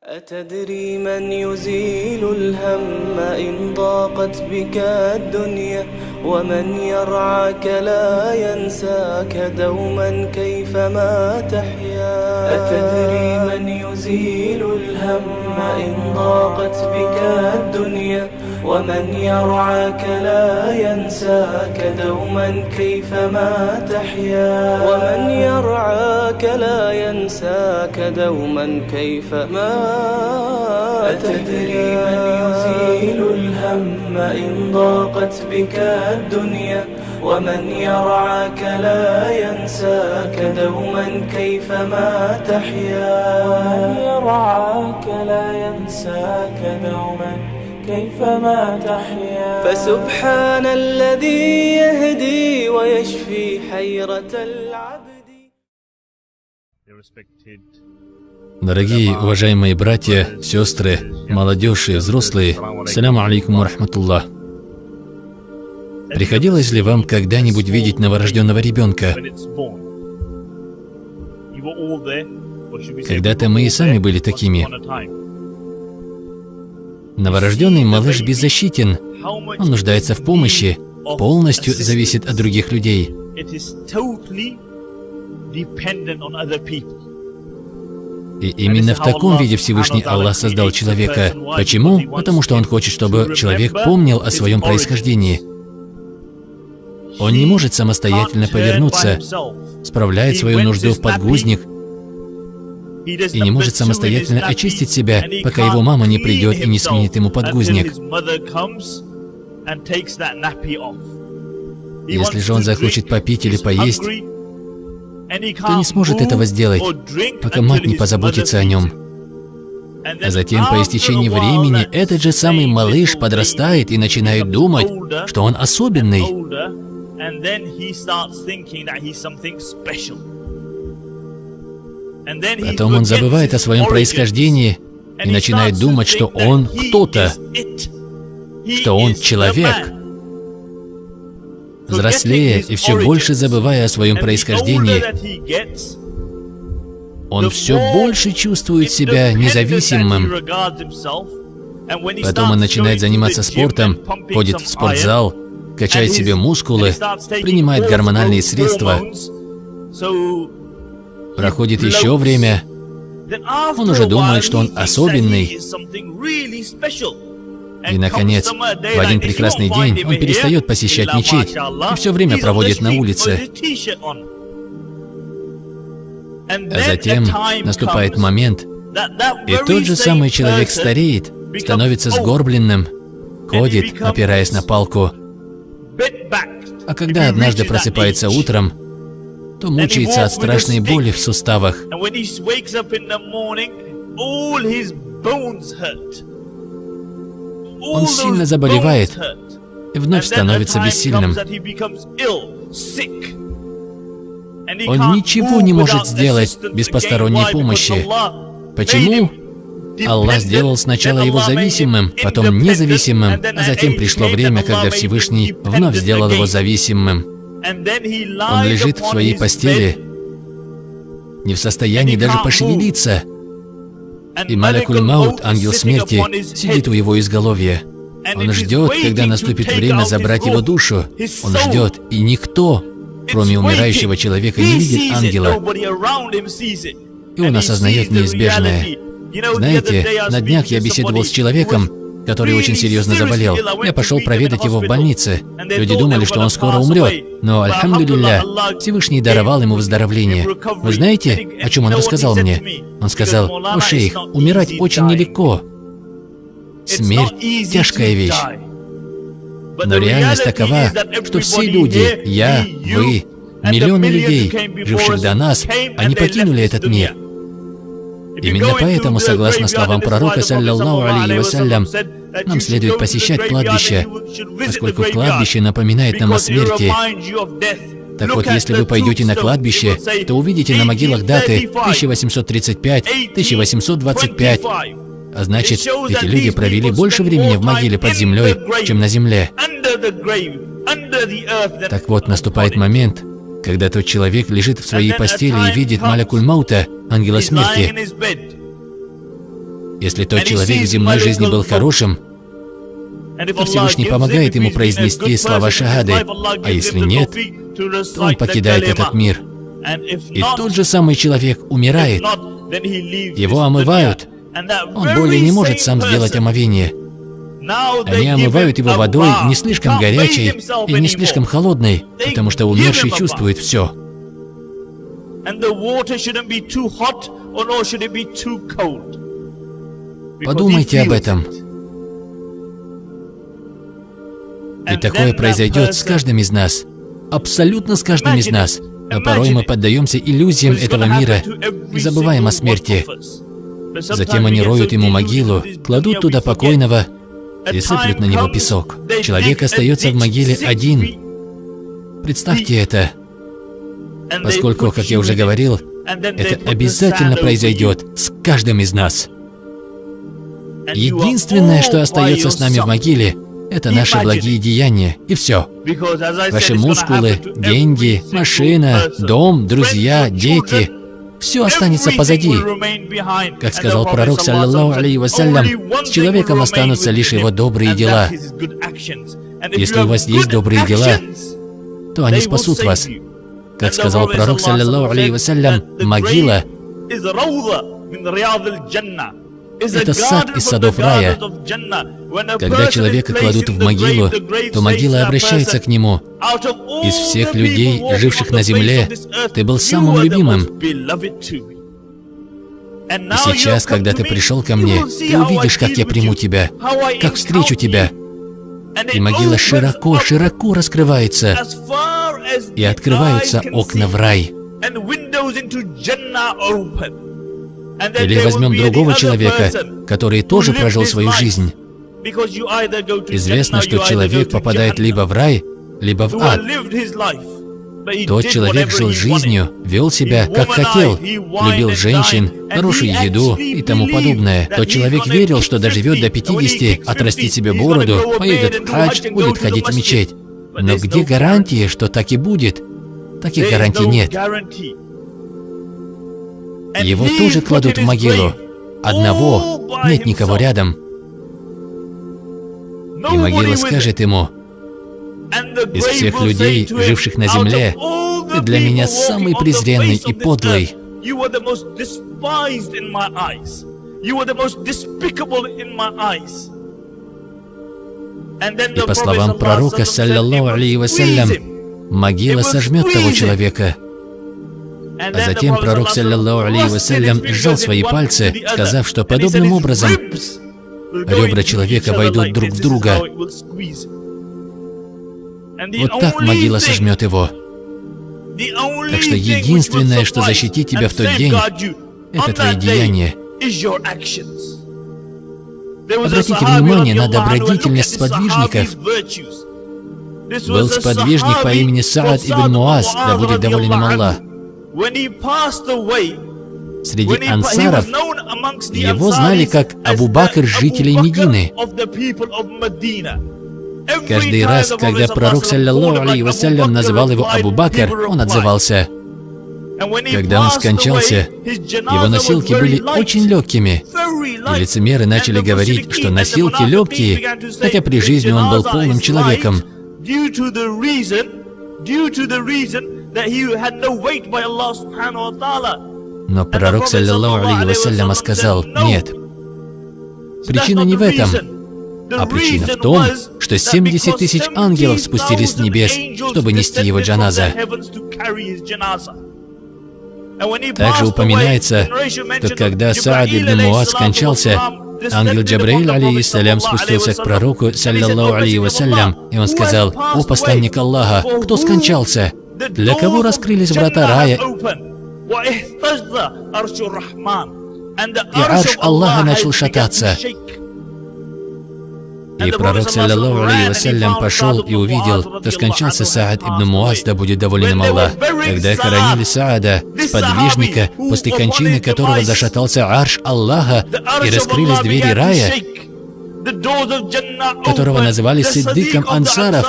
أتدري من يزيل الهم إن ضاقت بك الدنيا ومن يرعاك لا ينساك دوما كيفما تحيا. أتدري من يزيل الهم إن ضاقت بك الدنيا ومن يرعاك لا ينساك دوما كيفما تحيا. ومن يرعاك لا ينساك دوما كيفما. أتدري من يزيل الهم إن ضاقت بك الدنيا ومن يرعاك لا ينساك دوما كيفما تحيا. ومن يرعاك لا ينساك دوما كيفما تحيا. فسبحان الذي يهدي ويشفي حيرة العبد. Дорогие, уважаемые братья, сестры, молодежь и взрослые, ассаляму алейкум ва рахматуллах. Приходилось ли вам когда-нибудь видеть новорожденного ребенка? Когда-то мы и сами были такими. Новорожденный малыш беззащитен, он нуждается в помощи, полностью зависит от других людей. И именно в таком виде Всевышний Аллах создал человека. Почему? Потому что Он хочет, чтобы человек помнил о своем происхождении. Он не может самостоятельно повернуться, справляет свою нужду в подгузник и не может самостоятельно очистить себя, пока его мама не придет и не сменит ему подгузник. Если же он захочет попить или поесть, то не сможет этого сделать, пока мать не позаботится о нем. А затем, по истечении времени, этот же самый малыш подрастает и начинает думать, что он особенный. Потом он забывает о своем происхождении и начинает думать, что он кто-то, что он человек. Взрослея и все больше забывая о своем происхождении, он все больше чувствует себя независимым. Потом он начинает заниматься спортом, ходит в спортзал, качает себе мускулы, принимает гормональные средства. Проходит еще время, он уже думает, что он особенный. И, наконец, в один прекрасный день он перестает посещать мечеть и все время проводит на улице. А затем наступает момент, и тот же самый человек стареет, становится сгорбленным, ходит, опираясь на палку. А когда однажды просыпается утром, то мучается от страшной боли в суставах. Он сильно заболевает и вновь становится бессильным. Он ничего не может сделать без посторонней помощи. Почему? Аллах сделал сначала его зависимым, потом независимым, а затем пришло время, когда Всевышний вновь сделал его зависимым. Он лежит в своей постели, не в состоянии даже пошевелиться. И Малякуль Маут, ангел смерти, сидит у его изголовья. Он ждет, когда наступит время забрать его душу. Он ждет, и никто, кроме умирающего человека, не видит ангела. И он осознает неизбежное. Знаете, на днях я беседовал с человеком, который очень серьезно заболел. Я пошел проведать его в больнице. Люди думали, что он скоро умрет. Но, альхамдулилля, Всевышний даровал ему выздоровление. Вы знаете, о чем он рассказал мне? Он сказал: «О, шейх, умирать очень нелегко. Смерть – тяжкая вещь. Но реальность такова, что все люди, я, вы, миллионы людей, живших до нас, они покинули этот мир. Именно поэтому, согласно словам пророка, саллаллаху алейхи вассалям, нам следует посещать кладбище, поскольку кладбище напоминает нам о смерти. Так вот, если вы пойдете на кладбище, то увидите на могилах даты 1835, 1825. А значит, эти люди провели больше времени в могиле под землей, чем на земле. Так вот, наступает момент, когда тот человек лежит в своей постели и видит Малякуль Маута, ангела смерти. Если тот человек в земной жизни был хорошим, то Всевышний помогает ему произнести слова шахады, а если нет, то он покидает этот мир. И тот же самый человек умирает, его омывают, он более не может сам сделать омовение. Они омывают его водой не слишком горячей и не слишком холодной, потому что умерший чувствует все. Подумайте об этом. И такое произойдет с каждым из нас. Абсолютно с каждым из нас. Но порой мы поддаемся иллюзиям этого мира и забываем о смерти. Затем они роют ему могилу, кладут туда покойного и сыплют на него песок. Человек остается в могиле один. Представьте это. Поскольку, как я уже говорил, это обязательно произойдет с каждым из нас. Единственное, что остается с нами в могиле, это наши благие деяния, и все. Ваши мускулы, деньги, машина, дом, друзья, дети – все останется позади. Как сказал пророк, саллаллаху алейхи вассалям, с человеком останутся лишь его добрые дела. Если у вас есть добрые дела, то они спасут вас. Как сказал пророк, саллаллаху алейхи вассалям, могила – это сад из садов рая. Когда человека кладут в могилу, то могила обращается к нему. Из всех людей, живших на земле, ты был самым любимым. И сейчас, когда ты пришел ко мне, ты увидишь, как я приму тебя, как встречу тебя. И могила широко, широко раскрывается, и открываются окна в рай. Или возьмем другого человека, который тоже прожил свою жизнь. Известно, что человек попадает либо в рай, либо в ад. Тот человек жил жизнью, вел себя как хотел, любил женщин, хорошую еду и тому подобное. Тот человек верил, что доживет до 50, отрастит себе бороду, поедет в хадж, будет ходить в мечеть. Но где гарантии, что так и будет? Таких гарантий нет. Его тоже кладут в могилу. Одного, нет никого рядом. И могила скажет ему: из всех людей, живших на земле, ты для меня самый презренный и подлый. И по словам пророка, саллаллаху алейхи вассалям, могила сожмет того человека. А затем пророк, саллаллаху алейхи вассалям, сжал свои пальцы, сказав, что подобным образом ребра человека войдут друг в друга. Вот так могила сожмет его. Так что единственное, что защитит тебя в тот день, это твои деяния. Обратите внимание на добродетельность сподвижников. Был сподвижник по имени Саад ибн Муаз, да будет доволен им Аллах. Среди ансаров его знали как Абу Бакр жителей Медины. Каждый раз, когда пророк, саллаллаху алейхи вассалям, называл его Абу Бакр, он отзывался. Когда он скончался, его носилки были очень легкими. И лицемеры начали говорить, что носилки легкие, хотя при жизни он был полным человеком. Но пророк, саллаллаху алейхи вассалям, сказал: нет, причина не в этом, а причина в том, что 70 тысяч ангелов спустились с небес, чтобы нести его джаназа. Также упоминается, что когда Саад ибн Муаз скончался, ангел Джабраиль, алейхиссалям, спустился к пророку, саллаллаху алейхи вассалям, и он сказал: «О посланник Аллаха, кто скончался? Для кого раскрылись врата рая?» И арш Аллаха начал шататься. И пророк, саллаллаху алейхи вассалям, пошел и увидел, что скончался Саад ибн Муаз, да будет доволен им Аллах. Когда хоронили Саада, сподвижника, после кончины которого зашатался арш Аллаха и раскрылись двери рая, которого называли Сиддиком ансаров,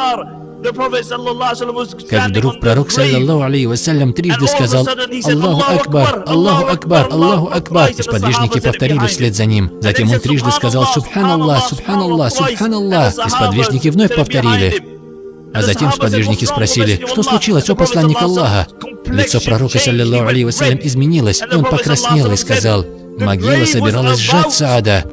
как вдруг пророк, саллаллаху алейхи вассалям, трижды сказал: «Аллаху Акбар! Аллаху Акбар! Аллаху Акбар!» И сподвижники повторили вслед за ним. Затем он трижды сказал: «Субханаллах! Субханаллах! Субханаллах!» И сподвижники вновь повторили. А затем сподвижники спросили: «Что случилось, о посланник Аллаха?» Лицо пророка, саллаллаху алейхи вассалям, изменилось, и он покраснел и сказал: «Могила собиралась сжать Саада,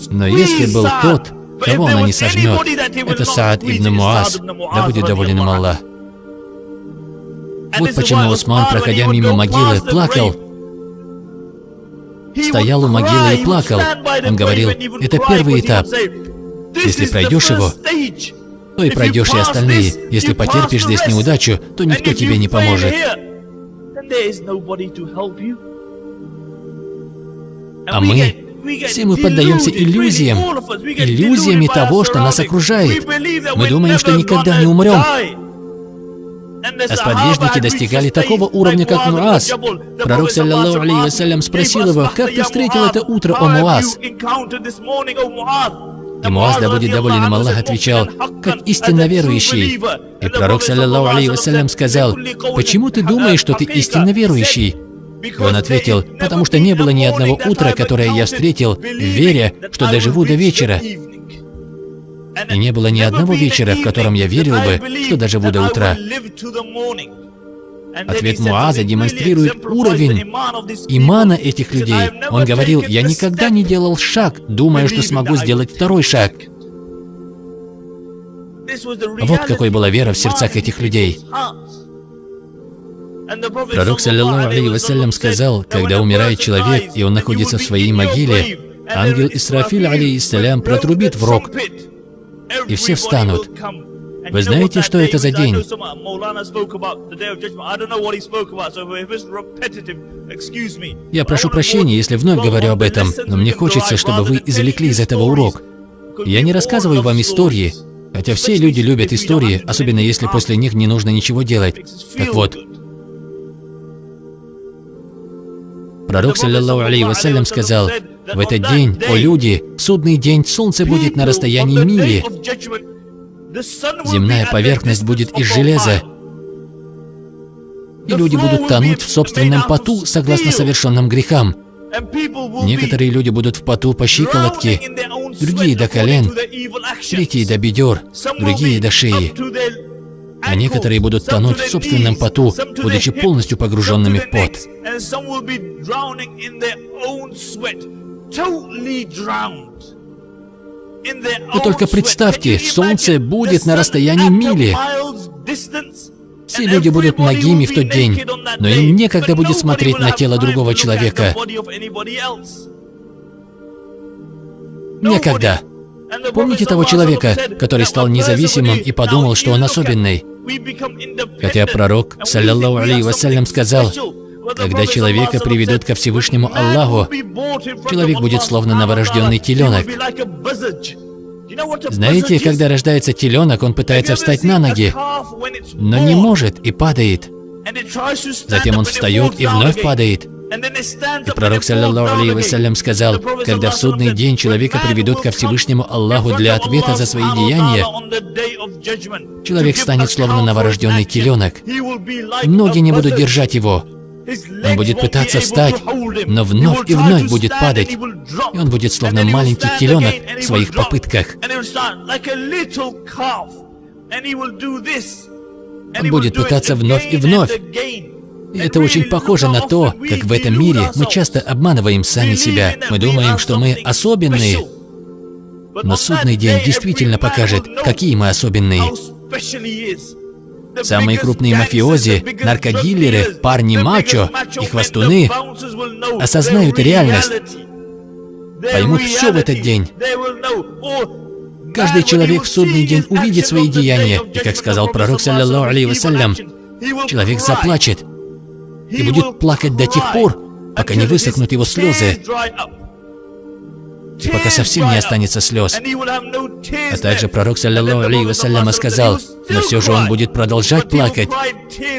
но если был тот, кого она не сожмет, это Саад ибн Муаз, да будет доволен им Аллах». Вот почему Усман, проходя мимо могилы, плакал. Стоял у могилы и плакал. Он говорил: «Это первый этап. Если пройдешь его, то и пройдешь и остальные. Если потерпишь здесь неудачу, то никто тебе не поможет». А все мы поддаемся иллюзиями того, что нас окружает. Мы думаем, что никогда не умрем. А сподвижники достигали такого уровня, как Муаз. Пророк, саллаллаху алейхи вассалям, спросил его: «Как ты встретил это утро, о Муаз?» И Муаз, да будет доволен им Аллах, отвечал: «Как истинно верующий». И пророк, саллаллаху алейхи вассалям, сказал: «Почему ты думаешь, что ты истинно верующий?» И он ответил: «Потому что не было ни одного утра, которое я встретил, веря, что доживу до вечера. И не было ни одного вечера, в котором я верил бы, что доживу до утра». Ответ Муаза демонстрирует уровень имана этих людей. Он говорил: «Я никогда не делал шаг, думая, что смогу сделать второй шаг». Вот какой была вера в сердцах этих людей. Пророк, саллаллаху алейхи вассалям, сказал: когда умирает человек, и он находится в своей могиле, ангел Исрафиль, алейхиссалям, протрубит в рог, и все встанут. Вы знаете, что это за день? Я прошу прощения, если вновь говорю об этом, но мне хочется, чтобы вы извлекли из этого урок. Я не рассказываю вам истории, хотя все люди любят истории, особенно если после них не нужно ничего делать. Так вот, пророк, саллаллаху алейхи вассалям, сказал: в этот день, о люди, в судный день солнце будет на расстоянии мили, земная поверхность будет из железа, и люди будут тонуть в собственном поту согласно совершенным грехам. Некоторые люди будут в поту по щиколотке, другие до колен, третьи до бедер, другие до шеи. А некоторые будут тонуть в собственном поту, будучи полностью погруженными в пот. Вы только представьте, солнце будет на расстоянии мили. Все люди будут нагими в тот день, но им некогда будет смотреть на тело другого человека. Некогда. Помните того человека, который стал независимым и подумал, что он особенный? Хотя пророк, саллаллаху алейхи вассалям, сказал: когда человека приведут ко Всевышнему Аллаху, человек будет словно новорожденный теленок. Знаете, когда рождается теленок, он пытается встать на ноги, но не может и падает. Затем он встает и вновь падает. И пророк, саллаллаху алейхи вассалям, сказал: когда в судный день человека приведут ко Всевышнему Аллаху для ответа за свои деяния, человек станет словно новорожденный теленок. Ноги не будут держать его. Он будет пытаться встать, но вновь и вновь будет падать. И он будет словно маленький теленок в своих попытках. Он будет пытаться вновь и вновь. И это очень похоже на то, как в этом мире мы часто обманываем сами себя. Мы думаем, что мы особенные. Но судный день действительно покажет, какие мы особенные. Самые крупные мафиози, наркодилеры, парни мачо и хвостуны осознают реальность, поймут все в этот день. Каждый человек в судный день увидит свои деяния, и, как сказал пророк, саллаллаху алейхи вассалям, человек заплачет и будет плакать до тех пор, пока не высохнут его слезы, и пока совсем не останется слез. А также пророк, саллаллаху алейхи вассалям, сказал: но все же он будет продолжать плакать,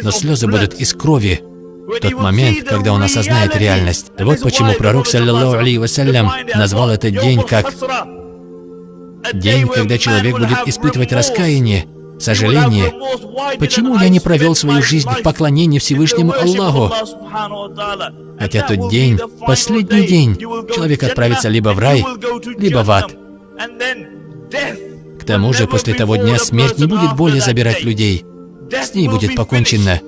но слезы будут из крови в тот момент, когда он осознает реальность. Вот почему пророк, саллаллаху алейхи вассалям, назвал этот день как день, когда человек будет испытывать раскаяние Сожаление, почему я не провел свою жизнь в поклонении Всевышнему Аллаху? Хотя тот день, последний день, человек отправится либо в рай, либо в ад. К тому же, после того дня смерть не будет более забирать людей. С ней будет покончено.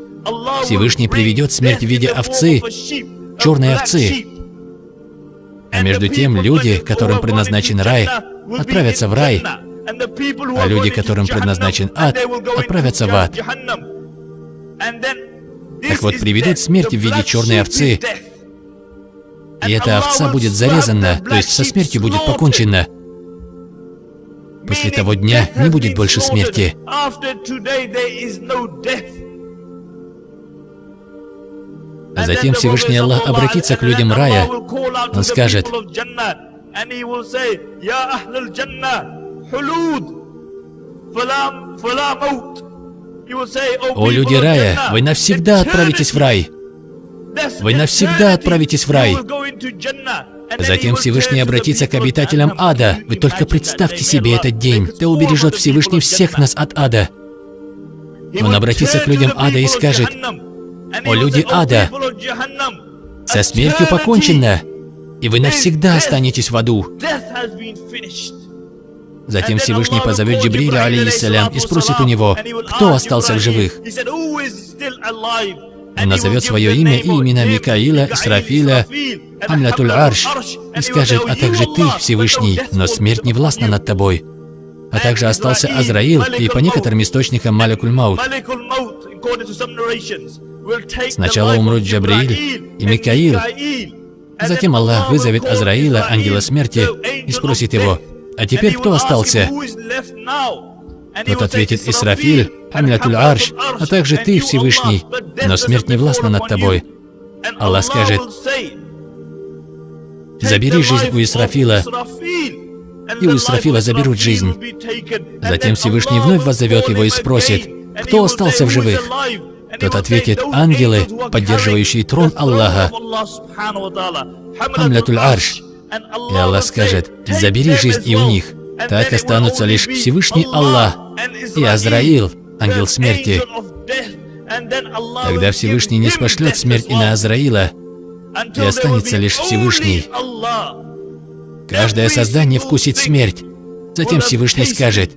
Всевышний приведет смерть в виде овцы, черной овцы. А между тем, люди, которым предназначен рай, отправятся в рай, а люди, которым предназначен ад, отправятся в ад. Так вот, приведут смерть в виде черной овцы, и эта овца будет зарезана, то есть со смертью будет покончено. После того дня не будет больше смерти. А затем Всевышний Аллах обратится к людям рая. Он скажет: «О люди рая, вы навсегда отправитесь в рай! Вы навсегда отправитесь в рай!» Затем Всевышний обратится к обитателям ада. Вы только представьте себе этот день. Да убережет Всевышний всех нас от ада. Он обратится к людям ада и скажет: «О люди ада, со смертью покончено, и вы навсегда останетесь в аду». Затем Всевышний позовет Джибриля, алейхиссалям, и спросит у него, кто остался в живых. Он назовет свое имя и имена Микаила, Исрафиля, Хамлятуль Арш, и скажет: «А также ты, Всевышний, но смерть не властна над тобой». А также остался Азраил и, по некоторым источникам, Малякуль Маут. Сначала умрут Джабрииль и Микаил. Затем Аллах вызовет Азраила, ангела смерти, и спросит его: «А теперь кто остался?» Тот ответит: «Исрафиль, Хамлятуль Арш, а также ты, Всевышний, но смерть не властна над тобой». Аллах скажет: «Забери жизнь у Исрафила», и у Исрафила заберут жизнь. Затем Всевышний вновь воззовет его и спросит: «Кто остался в живых?» Тот ответит: «Ангелы, поддерживающие трон Аллаха, Хамлятуль Арш». И Аллах скажет: «Забери жизнь и у них». Так останутся лишь Всевышний Аллах и Азраил, ангел смерти. Тогда Всевышний не спошлет смерть и на Азраила, и останется лишь Всевышний. Каждое создание вкусит смерть. Затем Всевышний скажет: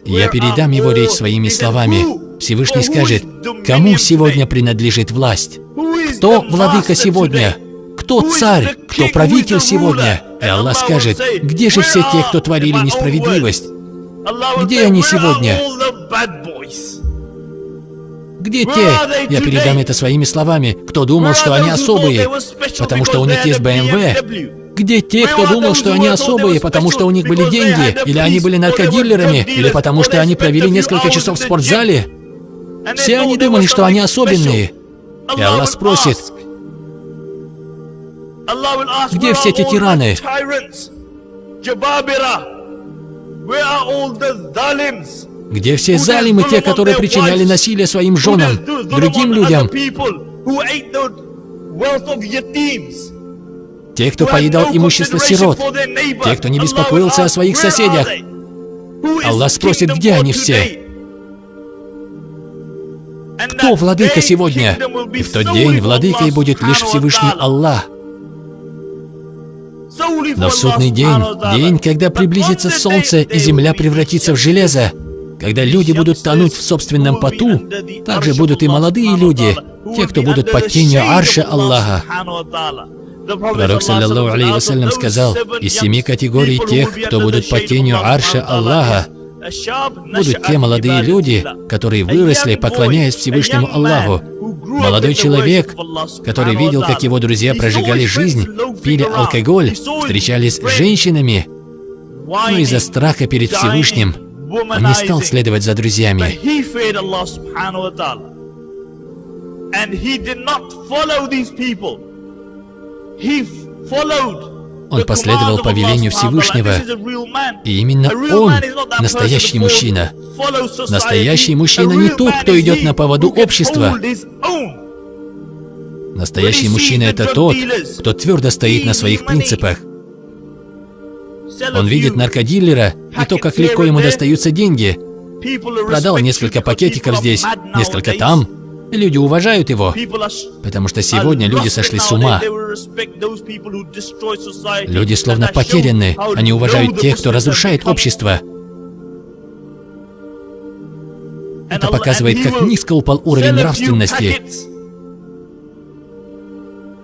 «Я передам его речь своими словами». Всевышний скажет: «Кому сегодня принадлежит власть? Кто владыка сегодня? Кто царь? Кто правитель сегодня?» И Аллах скажет: «Где же все те, кто творили несправедливость? Где они сегодня? Где те?» Я передам это своими словами. Кто думал, что они особые, потому что у них есть БМВ? Где те, кто думал, что они особые, потому что у них были деньги, или они были наркодилерами, или потому что они провели несколько часов в спортзале? Все они думали, что они особенные. И Аллах спросит: «Где все эти тираны? Где все залимы, те, которые причиняли насилие своим женам, другим людям? Те, кто поедал имущество сирот, те, кто не беспокоился о своих соседях». Аллах спросит: «Где они все? Кто владыка сегодня?» И в тот день владыкой будет лишь Всевышний Аллах. Но в судный день, день, когда приблизится солнце и земля превратится в железо, когда люди будут тонуть в собственном поту, также будут и молодые люди, те, кто будут под тенью арша Аллаха. Пророк, саллаллаху алейхи вассалям, сказал: «Из 7 категорий тех, кто будут под тенью арша Аллаха, будут те молодые люди, которые выросли, поклоняясь Всевышнему Аллаху. Молодой человек, который видел, как его друзья прожигали жизнь, пили алкоголь, встречались с женщинами, но из-за страха перед Всевышним он не стал следовать за друзьями». Он последовал повелению Всевышнего, и именно он настоящий мужчина. Настоящий мужчина не тот, кто идет на поводу общества. Настоящий мужчина — это тот, кто твердо стоит на своих принципах. Он видит наркодилера и то, как легко ему достаются деньги, Продал несколько пакетиков здесь, несколько там, и люди уважают его, потому что сегодня люди сошли с ума. Люди словно потеряны, они уважают тех, кто разрушает общество. Это показывает, как низко упал уровень нравственности.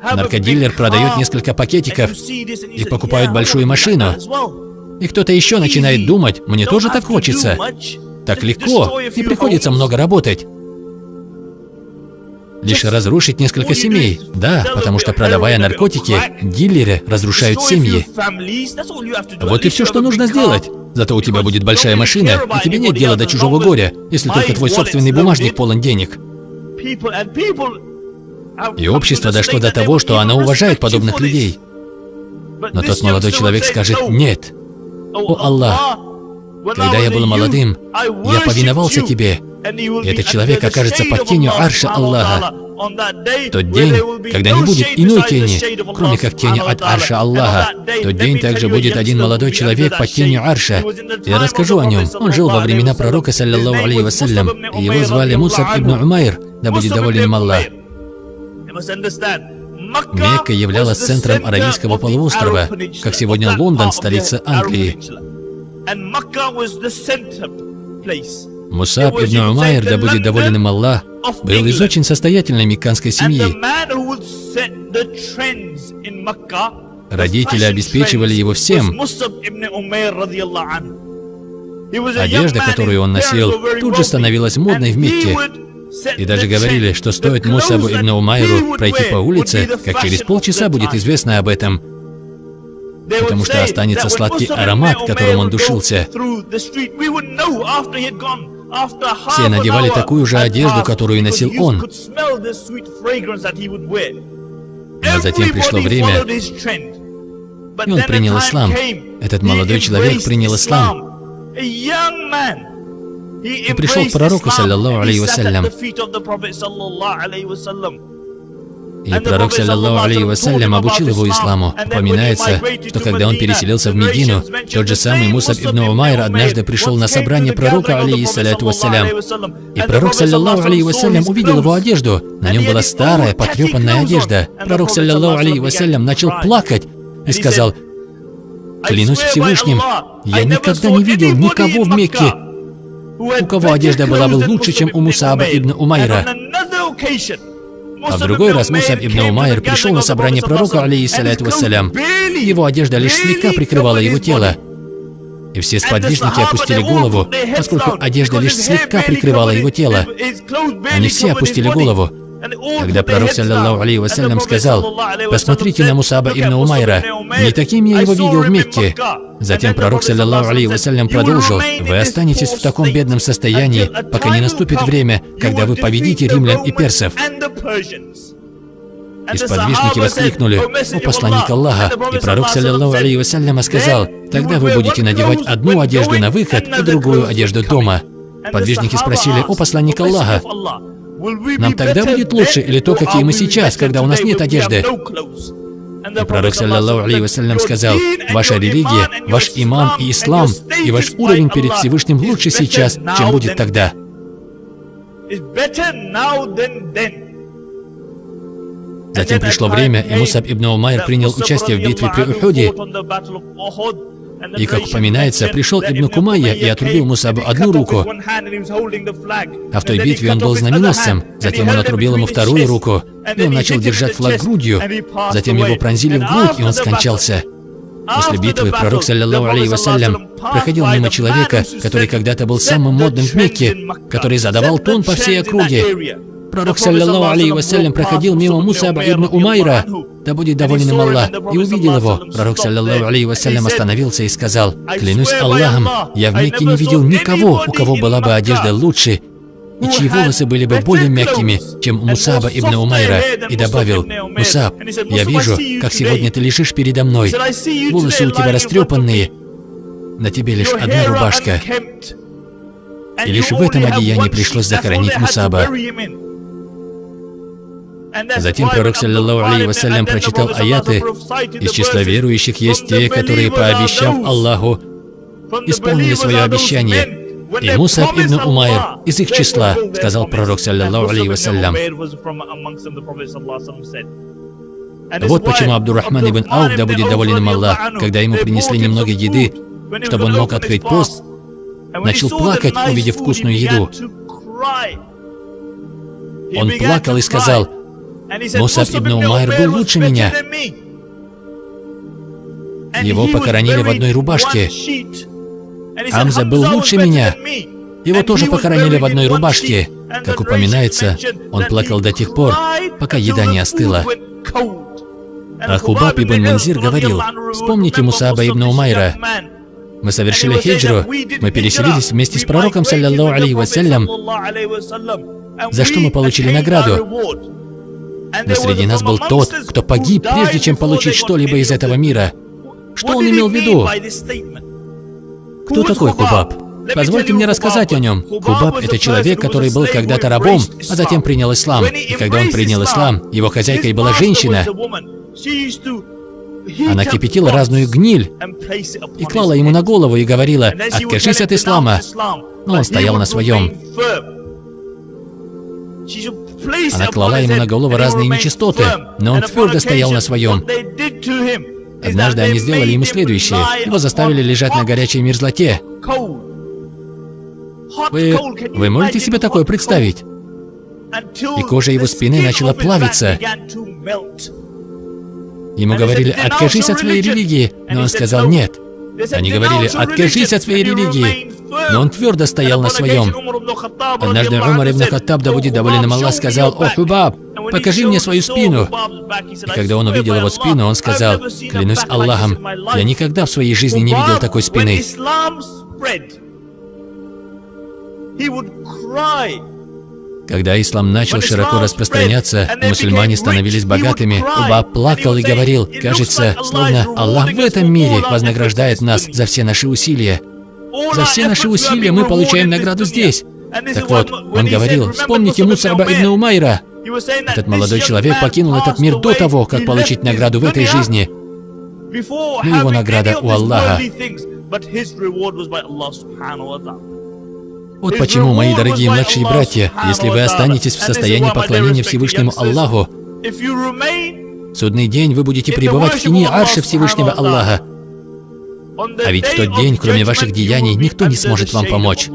Наркодилер продает несколько пакетиков и покупает большую машину. И кто-то еще начинает думать, мне тоже так хочется. Так легко, не приходится много работать. Лишь разрушить несколько семей. Да, потому что, продавая наркотики, дилеры разрушают семьи. Вот и все, что нужно сделать. Зато у тебя будет большая машина, и тебе нет дела до чужого горя, если только твой собственный бумажник полон денег. И общество дошло до того, что оно уважает подобных людей. Но тот молодой человек скажет «нет». «О Аллах, когда я был молодым, я повиновался тебе». И этот человек окажется под тенью арша Аллаха. В тот день, когда не будет иной тени, кроме как тени от арша Аллаха, в тот день также будет один молодой человек под тенью арша. Я расскажу о нем. Он жил во времена пророка, саллаллаху алейхи вассалям, и его звали Мусаб ибн Умайр, да будет доволен им Аллах. Мекка являлась центром Аравийского полуострова, как сегодня Лондон, столица Англии. Мусаб ибн Умайр, да будет доволен им Аллах, был из очень состоятельной мекканской семьи. Родители обеспечивали его всем. Одежда, которую он носил, тут же становилась модной в Мекке. И даже говорили, что стоит Мусабу ибн Умайру пройти по улице, как через полчаса будет известно об этом, потому что останется сладкий аромат, которым он душился. Все надевали такую же одежду, которую носил он. Но затем пришло время, и он принял ислам. Этот молодой человек принял ислам. И пришел к пророку, саллаллаху алейхи вассалям. И пророк, саллаллаху алейхи вассалям, обучил его исламу. Упоминается, что когда он переселился в Медину, тот же самый Мусаб ибн Умайр однажды пришел на собрание пророка, алейхиссаляту вассалям. И пророк, саллаллаху алейхи вассалям, увидел его одежду. На нем была старая, потрепанная одежда. Пророк, саллаллаху алейхи вассалям, начал плакать и сказал: «Клянусь Всевышним, я никогда не видел никого в Мекке, у кого одежда была бы лучше, чем у Мусаба ибн Умайра». А в другой раз Мусаб ибн Умайр пришел на собрание пророка, алейхиссаляту вассалям. Его одежда лишь слегка прикрывала его тело. И все сподвижники опустили голову, поскольку одежда лишь слегка прикрывала его тело. Они все опустили голову. Тогда пророк, саллаллаху алейхи вассалям, сказал: «Посмотрите на Мусаба ибн Умайра, не таким я его видел в Мекке». Затем пророк, саллаллаху алейхи вассалям, продолжил: «Вы останетесь в таком бедном состоянии, пока не наступит время, когда вы победите римлян и персов». И сподвижники воскликнули: «О посланник Аллаха!» И пророк, саллаллаху алейхи вассалям, сказал: «Тогда вы будете надевать одну одежду на выход и другую одежду дома». Подвижники спросили: «О посланник Аллаха, нам тогда будет лучше или то, какие мы сейчас, когда у нас нет одежды?» И пророк, саллаллаху алейхи вассалям, сказал: «Ваша религия, ваш иман и ислам, и ваш уровень перед Всевышним лучше сейчас, чем будет тогда». Затем пришло время, и Мусаб ибн Умайр принял участие в битве при Ухуде. И, как упоминается, пришел Ибн Кумайя и отрубил Мусабу одну руку. А в той битве он был знаменосцем. Затем он отрубил ему вторую руку, и он начал держать флаг грудью. Затем его пронзили в грудь, и он скончался. После битвы пророк, саллаллаху алейхи вассалям, проходил мимо человека, который когда-то был самым модным в Мекке, который задавал тон по всей округе. Пророк, саллаллаху алейхи вассалям, проходил мимо Мусаба ибн Умайра, да будет доволен им Аллах, и увидел его. Пророк, саллаллаху алейхи вассалям, остановился и сказал: «Клянусь Аллахом, я в Мекке не видел никого, у кого была бы одежда лучше, и чьи волосы были бы более мягкими, чем у Мусаба ибн Умайра». И добавил: «Мусаб, я вижу, как сегодня ты лежишь передо мной. Волосы у тебя растрепанные, на тебе лишь одна рубашка». И лишь в этом одеянии пришлось захоронить Мусаба. Затем пророк, саллаллаху алейхи вассалям, прочитал аяты: «Из числа верующих есть те, которые, пообещав Аллаху, исполнили свое обещание И Мусаб ибн Умайр из их числа, сказал пророк, саллаллаху алейхи вассалям. Вот почему Абдуррахман ибн Ауф, да будет доволен им Аллах, когда ему принесли немного еды, чтобы он мог открыть пост, начал плакать, увидев вкусную еду. Он плакал и сказал: «Мусаб ибн Умайр был лучше меня. Его похоронили в одной рубашке. Хамза был лучше меня. Его тоже похоронили в одной рубашке». Как упоминается, он плакал до тех пор, пока еда не остыла. А Хубаб ибн Мунзир говорил: «Вспомните Мусаба ибн Умайра. Мы совершили хиджру, мы переселились вместе с пророком, саллаллаху алейхи вассалям, за что мы получили награду. Но среди нас был тот, кто погиб, прежде чем получить что-либо из этого мира». Что он имел в виду? Кто такой Хубаб? Позвольте мне рассказать о нем. Хубаб — это человек, который был когда-то рабом, а затем принял ислам. И когда он принял ислам, его хозяйкой была женщина. Она кипятила разную гниль и клала ему на голову и говорила: «Откажись от ислама». Но он стоял на своем. Она клала ему на голову разные нечистоты, но он твердо стоял на своем. Однажды они сделали ему следующее. Его заставили лежать на горячей мерзлоте. Вы можете себе такое представить? И кожа его спины начала плавиться. Ему говорили: «Откажись от своей религии», но он сказал: «Нет». Они говорили: «Откажись от своей религии», но он твердо стоял на своем. Однажды Умар ибн Хаттаб, да будет доволен им Аллах, сказал: «О, Хубаб, покажи мне свою спину». И когда он увидел его спину, он сказал: «Клянусь Аллахом, я никогда в своей жизни не видел такой спины». Когда ислам начал широко распространяться, и мусульмане становились богатыми, Хубаб плакал и говорил: «Кажется, словно Аллах в этом мире вознаграждает нас за все наши усилия. За все наши усилия мы получаем награду здесь». Так вот, он говорил: «Вспомните Мусаба ибн Умайра. Этот молодой человек покинул этот мир до того, как получить награду в этой жизни. Но его награда у Аллаха». Вот почему, мои дорогие младшие братья, если вы останетесь в состоянии поклонения Всевышнему Аллаху, в судный день вы будете пребывать в тени арша Всевышнего Аллаха. А ведь в тот день, кроме ваших деяний, никто не сможет вам помочь.